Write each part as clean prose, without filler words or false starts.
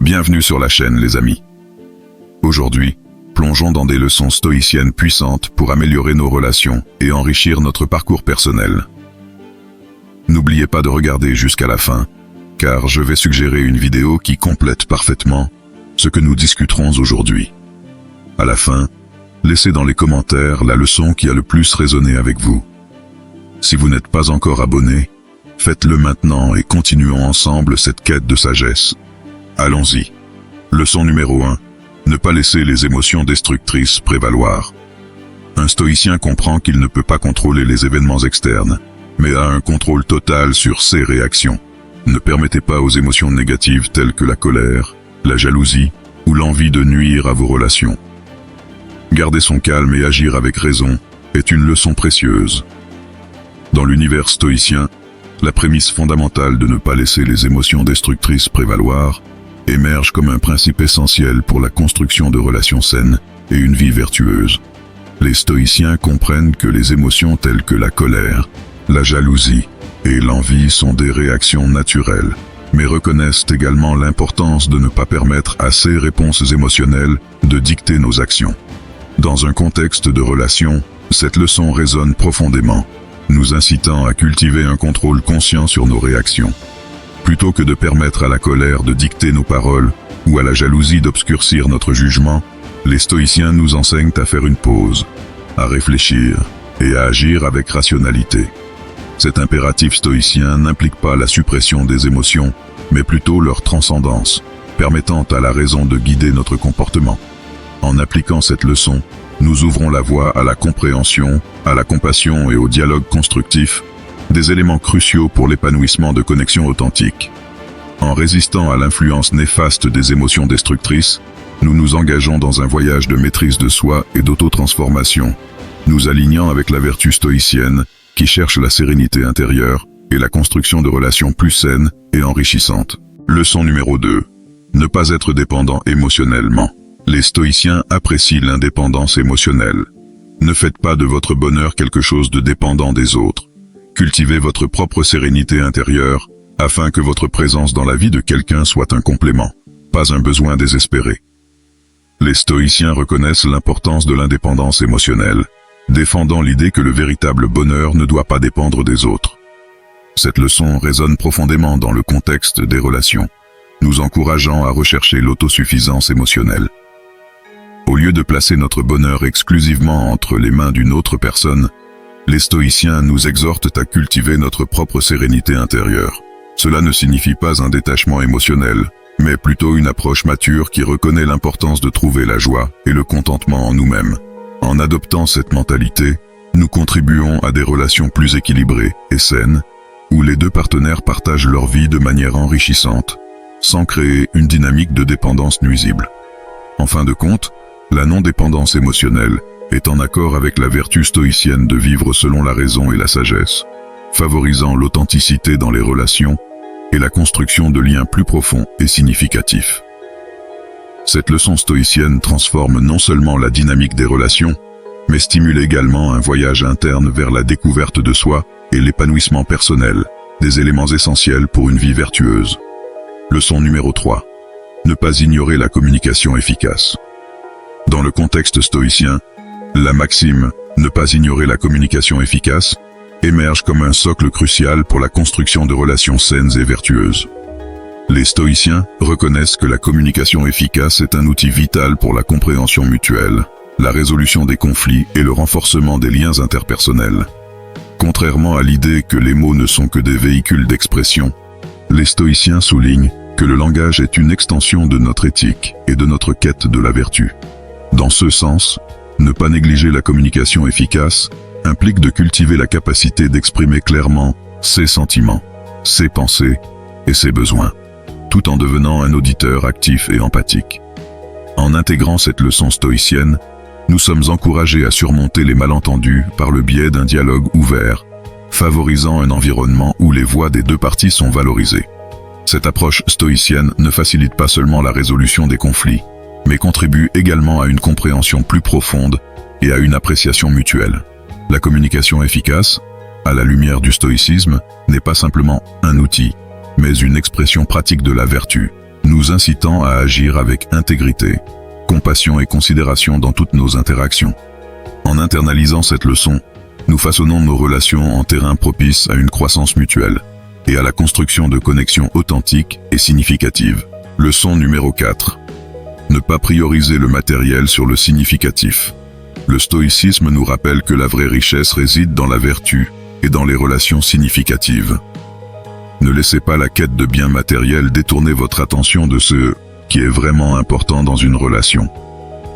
Bienvenue sur la chaîne les amis. Aujourd'hui, plongeons dans des leçons stoïciennes puissantes pour améliorer nos relations et enrichir notre parcours personnel. N'oubliez pas de regarder jusqu'à la fin, car je vais suggérer une vidéo qui complète parfaitement ce que nous discuterons aujourd'hui. À la fin, laissez dans les commentaires la leçon qui a le plus résonné avec vous. Si vous n'êtes pas encore abonné, faites-le maintenant et continuons ensemble cette quête de sagesse. Allons-y. Leçon numéro 1. Ne pas laisser les émotions destructrices prévaloir. Un stoïcien comprend qu'il ne peut pas contrôler les événements externes, mais a un contrôle total sur ses réactions. Ne permettez pas aux émotions négatives telles que la colère, la jalousie ou l'envie de nuire à vos relations. Garder son calme et agir avec raison est une leçon précieuse. Dans l'univers stoïcien, la prémisse fondamentale de ne pas laisser les émotions destructrices prévaloir émerge comme un principe essentiel pour la construction de relations saines et une vie vertueuse. Les stoïciens comprennent que les émotions telles que la colère, la jalousie et l'envie sont des réactions naturelles, mais reconnaissent également l'importance de ne pas permettre à ces réponses émotionnelles de dicter nos actions. Dans un contexte de relation, cette leçon résonne profondément, nous incitant à cultiver un contrôle conscient sur nos réactions. Plutôt que de permettre à la colère de dicter nos paroles ou à la jalousie d'obscurcir notre jugement, les stoïciens nous enseignent à faire une pause, à réfléchir et à agir avec rationalité. Cet impératif stoïcien n'implique pas la suppression des émotions, mais plutôt leur transcendance, permettant à la raison de guider notre comportement. En appliquant cette leçon, nous ouvrons la voie à la compréhension, à la compassion et au dialogue constructif, des éléments cruciaux pour l'épanouissement de connexions authentiques. En résistant à l'influence néfaste des émotions destructrices, nous nous engageons dans un voyage de maîtrise de soi et d'auto-transformation, nous alignant avec la vertu stoïcienne qui cherche la sérénité intérieure et la construction de relations plus saines et enrichissantes. Leçon numéro 2. Ne pas être dépendant émotionnellement. Les stoïciens apprécient l'indépendance émotionnelle. Ne faites pas de votre bonheur quelque chose de dépendant des autres. Cultivez votre propre sérénité intérieure, afin que votre présence dans la vie de quelqu'un soit un complément, pas un besoin désespéré. Les stoïciens reconnaissent l'importance de l'indépendance émotionnelle, défendant l'idée que le véritable bonheur ne doit pas dépendre des autres. Cette leçon résonne profondément dans le contexte des relations, nous encourageant à rechercher l'autosuffisance émotionnelle. Au lieu de placer notre bonheur exclusivement entre les mains d'une autre personne, les stoïciens nous exhortent à cultiver notre propre sérénité intérieure. Cela ne signifie pas un détachement émotionnel, mais plutôt une approche mature qui reconnaît l'importance de trouver la joie et le contentement en nous-mêmes. En adoptant cette mentalité, nous contribuons à des relations plus équilibrées et saines, où les deux partenaires partagent leur vie de manière enrichissante, sans créer une dynamique de dépendance nuisible. En fin de compte, la non-dépendance émotionnelle est en accord avec la vertu stoïcienne de vivre selon la raison et la sagesse, favorisant l'authenticité dans les relations et la construction de liens plus profonds et significatifs. Cette leçon stoïcienne transforme non seulement la dynamique des relations, mais stimule également un voyage interne vers la découverte de soi et l'épanouissement personnel, des éléments essentiels pour une vie vertueuse. Leçon numéro 3. Ne pas ignorer la communication efficace. Dans le contexte stoïcien, la maxime « ne pas ignorer la communication efficace » émerge comme un socle crucial pour la construction de relations saines et vertueuses. Les stoïciens reconnaissent que la communication efficace est un outil vital pour la compréhension mutuelle, la résolution des conflits et le renforcement des liens interpersonnels. Contrairement à l'idée que les mots ne sont que des véhicules d'expression, les stoïciens soulignent que le langage est une extension de notre éthique et de notre quête de la vertu. Dans ce sens, ne pas négliger la communication efficace implique de cultiver la capacité d'exprimer clairement ses sentiments, ses pensées et ses besoins, tout en devenant un auditeur actif et empathique. En intégrant cette leçon stoïcienne, nous sommes encouragés à surmonter les malentendus par le biais d'un dialogue ouvert, favorisant un environnement où les voix des deux parties sont valorisées. Cette approche stoïcienne ne facilite pas seulement la résolution des conflits, mais contribue également à une compréhension plus profonde et à une appréciation mutuelle. La communication efficace, à la lumière du stoïcisme, n'est pas simplement un outil, mais une expression pratique de la vertu, nous incitant à agir avec intégrité, compassion et considération dans toutes nos interactions. En internalisant cette leçon, nous façonnons nos relations en terrain propice à une croissance mutuelle et à la construction de connexions authentiques et significatives. Leçon numéro 4. Ne pas prioriser le matériel sur le significatif. Le stoïcisme nous rappelle que la vraie richesse réside dans la vertu et dans les relations significatives. Ne laissez pas la quête de biens matériels détourner votre attention de ce qui est vraiment important dans une relation.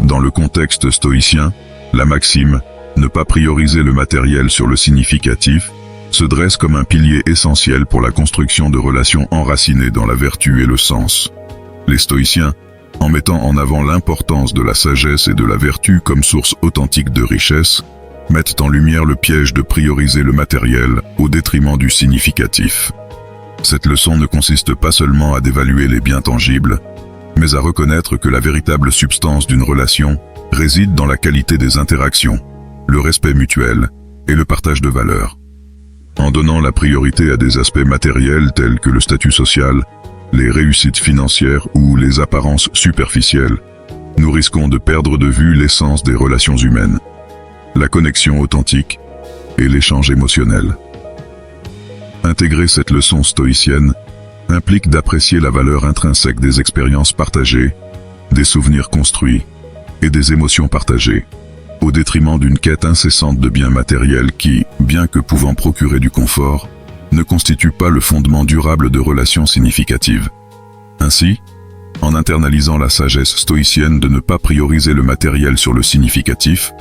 Dans le contexte stoïcien, la maxime « ne pas prioriser le matériel sur le significatif » se dresse comme un pilier essentiel pour la construction de relations enracinées dans la vertu et le sens. Les stoïciens, en mettant en avant l'importance de la sagesse et de la vertu comme source authentique de richesse, mettent en lumière le piège de prioriser le matériel au détriment du significatif. Cette leçon ne consiste pas seulement à dévaluer les biens tangibles, mais à reconnaître que la véritable substance d'une relation réside dans la qualité des interactions, le respect mutuel et le partage de valeurs. En donnant la priorité à des aspects matériels tels que le statut social, les réussites financières ou les apparences superficielles, nous risquons de perdre de vue l'essence des relations humaines, la connexion authentique et l'échange émotionnel. Intégrer cette leçon stoïcienne implique d'apprécier la valeur intrinsèque des expériences partagées, des souvenirs construits et des émotions partagées, au détriment d'une quête incessante de biens matériels qui, bien que pouvant procurer du confort, ne constituent pas le fondement durable de relations significatives. Ainsi, en internalisant la sagesse stoïcienne de ne pas prioriser le matériel sur le significatif,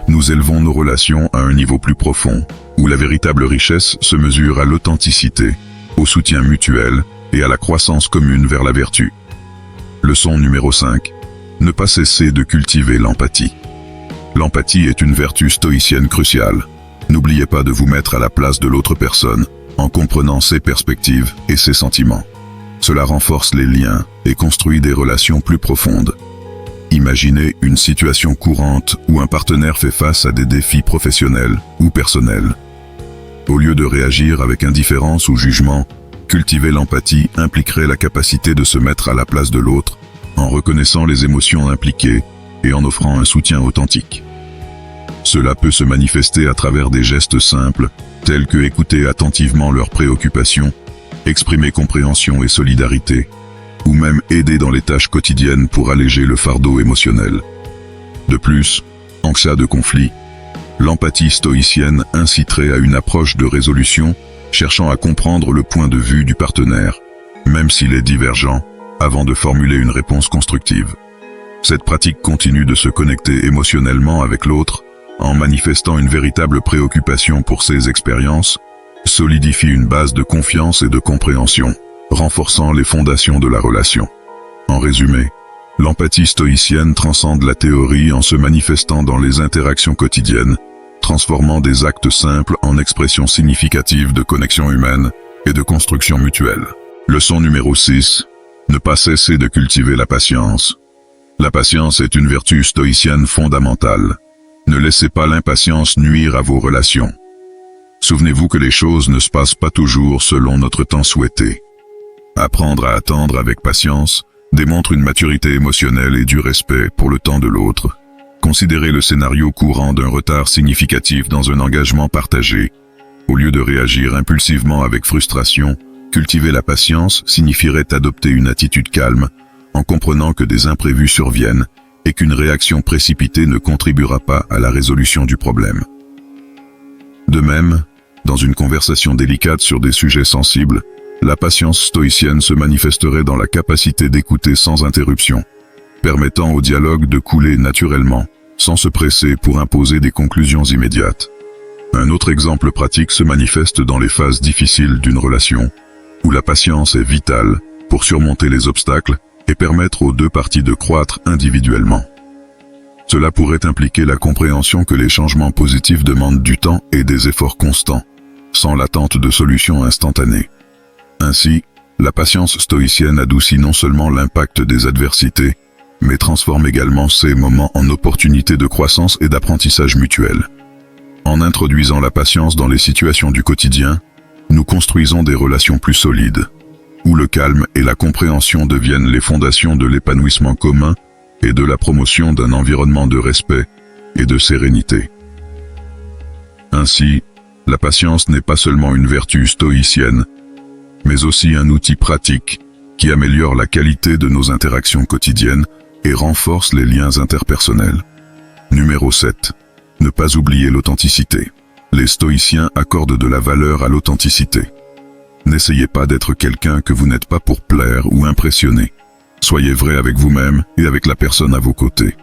nous élevons nos relations à un niveau plus profond, où la véritable richesse se mesure à l'authenticité, au soutien mutuel et à la croissance commune vers la vertu. Leçon numéro 5. Ne pas cesser de cultiver l'empathie. L'empathie est une vertu stoïcienne cruciale. N'oubliez pas de vous mettre à la place de l'autre personne, en comprenant ses perspectives et ses sentiments. Cela renforce les liens et construit des relations plus profondes. Imaginez une situation courante où un partenaire fait face à des défis professionnels ou personnels. Au lieu de réagir avec indifférence ou jugement, cultiver l'empathie impliquerait la capacité de se mettre à la place de l'autre, en reconnaissant les émotions impliquées et en offrant un soutien authentique. Cela peut se manifester à travers des gestes simples, tels que écouter attentivement leurs préoccupations, exprimer compréhension et solidarité, ou même aider dans les tâches quotidiennes pour alléger le fardeau émotionnel. De plus, en cas de conflit, l'empathie stoïcienne inciterait à une approche de résolution cherchant à comprendre le point de vue du partenaire, même s'il est divergent, avant de formuler une réponse constructive. Cette pratique continue de se connecter émotionnellement avec l'autre, en manifestant une véritable préoccupation pour ses expériences, solidifie une base de confiance et de compréhension, renforçant les fondations de la relation. En résumé, l'empathie stoïcienne transcende la théorie en se manifestant dans les interactions quotidiennes, transformant des actes simples en expressions significatives de connexion humaine et de construction mutuelle. Leçon numéro 6. Ne pas cesser de cultiver la patience. La patience est une vertu stoïcienne fondamentale. Ne laissez pas l'impatience nuire à vos relations. Souvenez-vous que les choses ne se passent pas toujours selon notre temps souhaité. Apprendre à attendre avec patience démontre une maturité émotionnelle et du respect pour le temps de l'autre. Considérez le scénario courant d'un retard significatif dans un engagement partagé. Au lieu de réagir impulsivement avec frustration, cultiver la patience signifierait adopter une attitude calme, en comprenant que des imprévus surviennent et qu'une réaction précipitée ne contribuera pas à la résolution du problème. De même, dans une conversation délicate sur des sujets sensibles, la patience stoïcienne se manifesterait dans la capacité d'écouter sans interruption, permettant au dialogue de couler naturellement, sans se presser pour imposer des conclusions immédiates. Un autre exemple pratique se manifeste dans les phases difficiles d'une relation, où la patience est vitale pour surmonter les obstacles et permettre aux deux parties de croître individuellement. Cela pourrait impliquer la compréhension que les changements positifs demandent du temps et des efforts constants, sans l'attente de solutions instantanées. Ainsi, la patience stoïcienne adoucit non seulement l'impact des adversités, mais transforme également ces moments en opportunités de croissance et d'apprentissage mutuel. En introduisant la patience dans les situations du quotidien, nous construisons des relations plus solides, où le calme et la compréhension deviennent les fondations de l'épanouissement commun et de la promotion d'un environnement de respect et de sérénité. Ainsi, la patience n'est pas seulement une vertu stoïcienne, mais aussi un outil pratique qui améliore la qualité de nos interactions quotidiennes et renforce les liens interpersonnels. Numéro 7. Ne pas oublier l'authenticité. Les stoïciens accordent de la valeur à l'authenticité. N'essayez pas d'être quelqu'un que vous n'êtes pas pour plaire ou impressionner. Soyez vrai avec vous-même et avec la personne à vos côtés.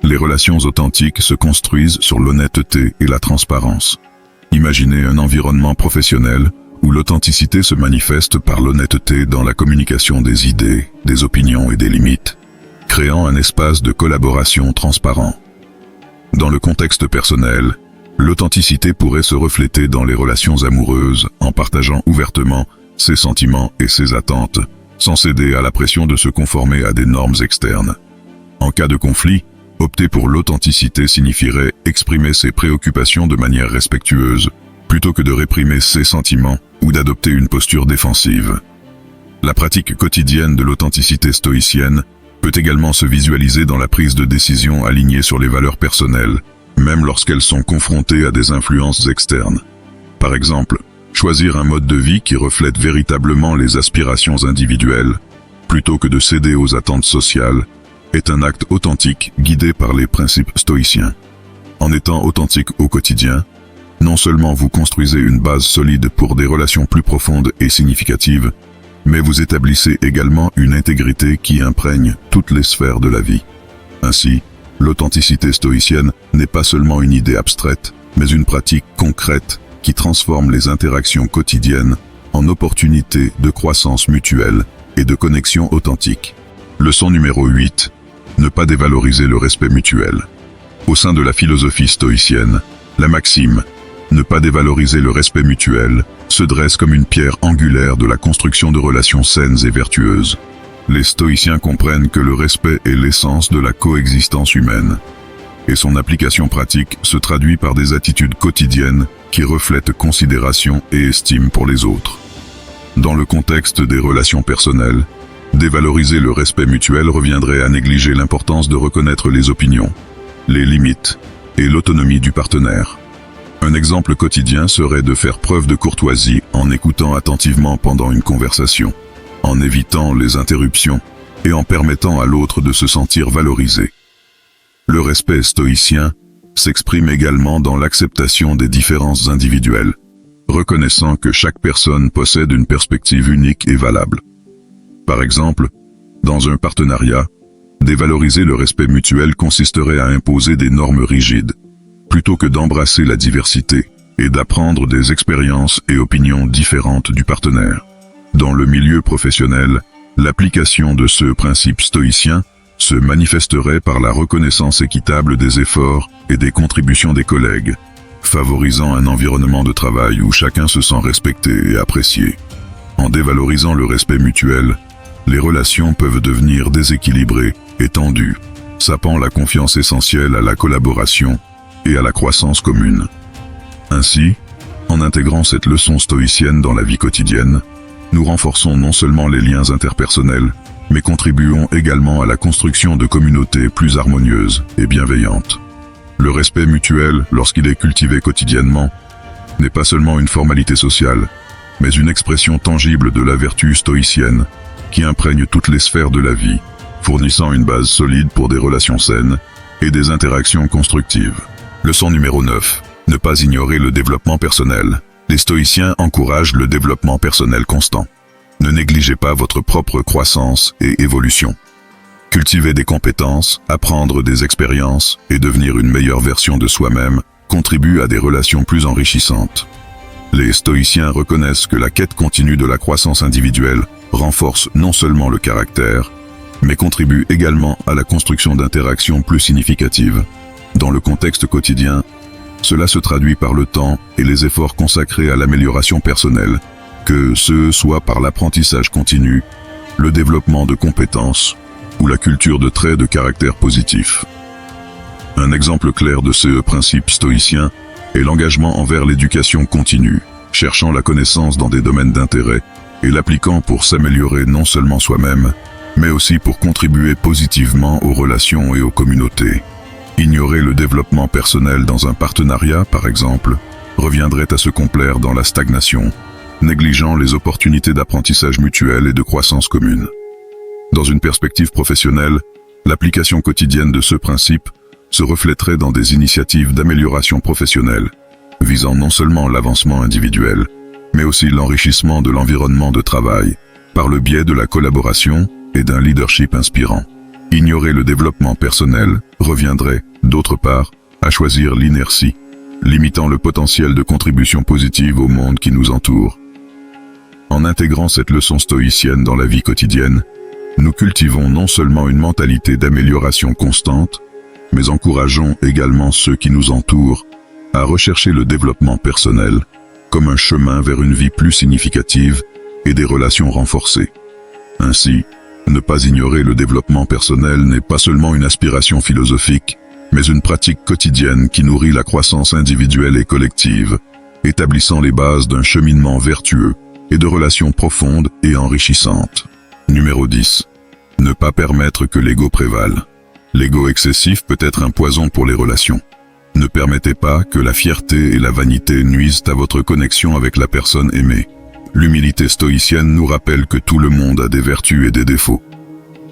Les relations authentiques se construisent sur l'honnêteté et la transparence. Imaginez un environnement professionnel où l'authenticité se manifeste par l'honnêteté dans la communication des idées, des opinions et des limites, créant un espace de collaboration transparent. Dans le contexte personnel, l'authenticité pourrait se refléter dans les relations amoureuses en partageant ouvertement ses sentiments et ses attentes, sans céder à la pression de se conformer à des normes externes. En cas de conflit, opter pour l'authenticité signifierait exprimer ses préoccupations de manière respectueuse, plutôt que de réprimer ses sentiments ou d'adopter une posture défensive. La pratique quotidienne de l'authenticité stoïcienne peut également se visualiser dans la prise de décision alignée sur les valeurs personnelles, même lorsqu'elles sont confrontées à des influences externes. Par exemple, choisir un mode de vie qui reflète véritablement les aspirations individuelles, plutôt que de céder aux attentes sociales, est un acte authentique guidé par les principes stoïciens. En étant authentique au quotidien, non seulement vous construisez une base solide pour des relations plus profondes et significatives, mais vous établissez également une intégrité qui imprègne toutes les sphères de la vie. Ainsi, l'authenticité stoïcienne n'est pas seulement une idée abstraite, mais une pratique concrète qui transforme les interactions quotidiennes en opportunités de croissance mutuelle et de connexion authentique. Leçon numéro 8. Ne pas dévaloriser le respect mutuel. Au sein de la philosophie stoïcienne, la maxime « ne pas dévaloriser le respect mutuel » se dresse comme une pierre angulaire de la construction de relations saines et vertueuses. Les stoïciens comprennent que le respect est l'essence de la coexistence humaine, et son application pratique se traduit par des attitudes quotidiennes qui reflètent considération et estime pour les autres. Dans le contexte des relations personnelles, dévaloriser le respect mutuel reviendrait à négliger l'importance de reconnaître les opinions, les limites et l'autonomie du partenaire. Un exemple quotidien serait de faire preuve de courtoisie en écoutant attentivement pendant une conversation, en évitant les interruptions et en permettant à l'autre de se sentir valorisé. Le respect stoïcien s'exprime également dans l'acceptation des différences individuelles, reconnaissant que chaque personne possède une perspective unique et valable. Par exemple, dans un partenariat, dévaloriser le respect mutuel consisterait à imposer des normes rigides, plutôt que d'embrasser la diversité et d'apprendre des expériences et opinions différentes du partenaire. Dans le milieu professionnel, l'application de ce principe stoïcien se manifesterait par la reconnaissance équitable des efforts et des contributions des collègues, favorisant un environnement de travail où chacun se sent respecté et apprécié. En dévalorisant le respect mutuel, les relations peuvent devenir déséquilibrées et tendues, sapant la confiance essentielle à la collaboration et à la croissance commune. Ainsi, en intégrant cette leçon stoïcienne dans la vie quotidienne, nous renforçons non seulement les liens interpersonnels, mais contribuons également à la construction de communautés plus harmonieuses et bienveillantes. Le respect mutuel, lorsqu'il est cultivé quotidiennement, n'est pas seulement une formalité sociale, mais une expression tangible de la vertu stoïcienne qui imprègne toutes les sphères de la vie, fournissant une base solide pour des relations saines et des interactions constructives. Leçon numéro 9. Ne pas ignorer le développement personnel. Les stoïciens encouragent le développement personnel constant. Ne négligez pas votre propre croissance et évolution. Cultiver des compétences, apprendre des expériences et devenir une meilleure version de soi-même contribue à des relations plus enrichissantes. Les stoïciens reconnaissent que la quête continue de la croissance individuelle renforce non seulement le caractère, mais contribue également à la construction d'interactions plus significatives. Dans le contexte quotidien, cela se traduit par le temps et les efforts consacrés à l'amélioration personnelle, que ce soit par l'apprentissage continu, le développement de compétences ou la culture de traits de caractère positifs. Un exemple clair de ce principe stoïcien est l'engagement envers l'éducation continue, cherchant la connaissance dans des domaines d'intérêt et l'appliquant pour s'améliorer non seulement soi-même, mais aussi pour contribuer positivement aux relations et aux communautés. Ignorer le développement personnel dans un partenariat, par exemple, reviendrait à se complaire dans la stagnation, négligeant les opportunités d'apprentissage mutuel et de croissance commune. Dans une perspective professionnelle, l'application quotidienne de ce principe se reflèterait dans des initiatives d'amélioration professionnelle, visant non seulement l'avancement individuel, mais aussi l'enrichissement de l'environnement de travail, par le biais de la collaboration et d'un leadership inspirant. Ignorer le développement personnel reviendrait, d'autre part, à choisir l'inertie, limitant le potentiel de contribution positive au monde qui nous entoure. En intégrant cette leçon stoïcienne dans la vie quotidienne, nous cultivons non seulement une mentalité d'amélioration constante, mais encourageons également ceux qui nous entourent à rechercher le développement personnel comme un chemin vers une vie plus significative et des relations renforcées. Ainsi, ne pas ignorer le développement personnel n'est pas seulement une aspiration philosophique, mais une pratique quotidienne qui nourrit la croissance individuelle et collective, établissant les bases d'un cheminement vertueux et de relations profondes et enrichissantes. Numéro 10. Ne pas permettre que l'ego prévale. L'ego excessif peut être un poison pour les relations. Ne permettez pas que la fierté et la vanité nuisent à votre connexion avec la personne aimée. L'humilité stoïcienne nous rappelle que tout le monde a des vertus et des défauts.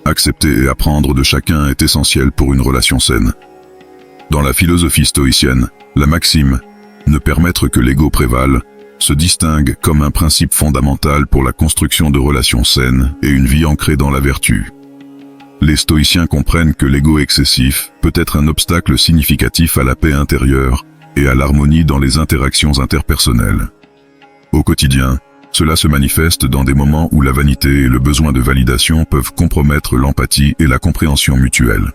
Accepter et apprendre de chacun est essentiel pour une relation saine. Dans la philosophie stoïcienne, la maxime « ne permettre que l'ego prévale » se distingue comme un principe fondamental pour la construction de relations saines et une vie ancrée dans la vertu. Les stoïciens comprennent que l'ego excessif peut être un obstacle significatif à la paix intérieure et à l'harmonie dans les interactions interpersonnelles. Au quotidien, cela se manifeste dans des moments où la vanité et le besoin de validation peuvent compromettre l'empathie et la compréhension mutuelle.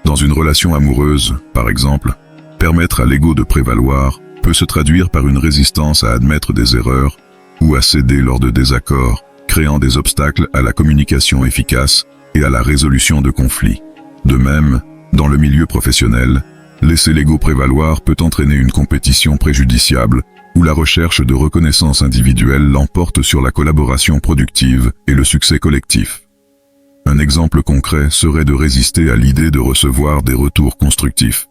Dans une relation amoureuse, par exemple, permettre à l'ego de prévaloir peut se traduire par une résistance à admettre des erreurs ou à céder lors de désaccords, créant des obstacles à la communication efficace et à la résolution de conflits. De même, dans le milieu professionnel, laisser l'ego prévaloir peut entraîner une compétition préjudiciable où la recherche de reconnaissance individuelle l'emporte sur la collaboration productive et le succès collectif. Un exemple concret serait de résister à l'idée de recevoir des retours constructifs,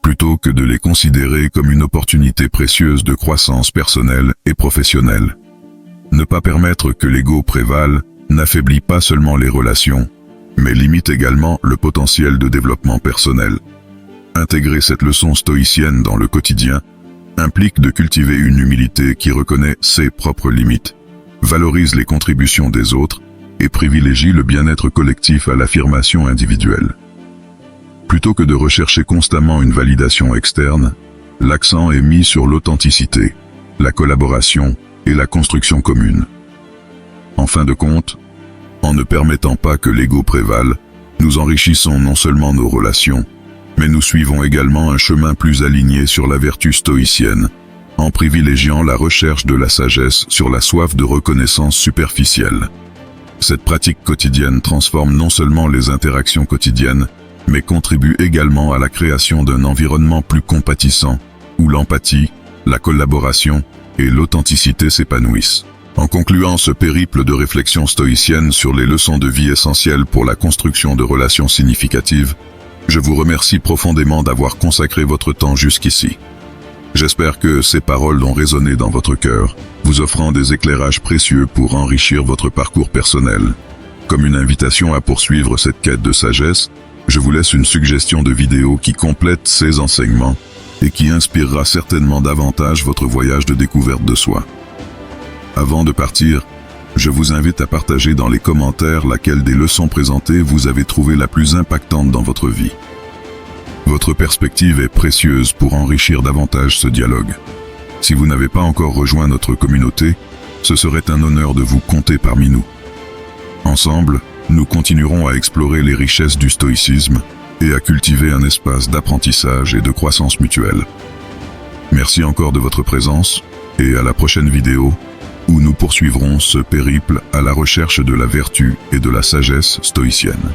plutôt que de les considérer comme une opportunité précieuse de croissance personnelle et professionnelle. Ne pas permettre que l'ego prévale n'affaiblit pas seulement les relations, mais limite également le potentiel de développement personnel. Intégrer cette leçon stoïcienne dans le quotidien implique de cultiver une humilité qui reconnaît ses propres limites, valorise les contributions des autres et privilégie le bien-être collectif à l'affirmation individuelle. Plutôt que de rechercher constamment une validation externe, l'accent est mis sur l'authenticité, la collaboration et la construction commune. En fin de compte, en ne permettant pas que l'ego prévale, nous enrichissons non seulement nos relations, mais nous suivons également un chemin plus aligné sur la vertu stoïcienne, en privilégiant la recherche de la sagesse sur la soif de reconnaissance superficielle. Cette pratique quotidienne transforme non seulement les interactions quotidiennes, mais contribue également à la création d'un environnement plus compatissant, où l'empathie, la collaboration et l'authenticité s'épanouissent. En concluant ce périple de réflexion stoïcienne sur les leçons de vie essentielles pour la construction de relations significatives, je vous remercie profondément d'avoir consacré votre temps jusqu'ici. J'espère que ces paroles ont résonné dans votre cœur, vous offrant des éclairages précieux pour enrichir votre parcours personnel. Comme une invitation à poursuivre cette quête de sagesse, je vous laisse une suggestion de vidéo qui complète ces enseignements et qui inspirera certainement davantage votre voyage de découverte de soi. Avant de partir, je vous invite à partager dans les commentaires laquelle des leçons présentées vous avez trouvé la plus impactante dans votre vie. Votre perspective est précieuse pour enrichir davantage ce dialogue. Si vous n'avez pas encore rejoint notre communauté, ce serait un honneur de vous compter parmi nous. Ensemble, nous continuerons à explorer les richesses du stoïcisme et à cultiver un espace d'apprentissage et de croissance mutuelle. Merci encore de votre présence et à la prochaine vidéo où nous poursuivrons ce périple à la recherche de la vertu et de la sagesse stoïcienne.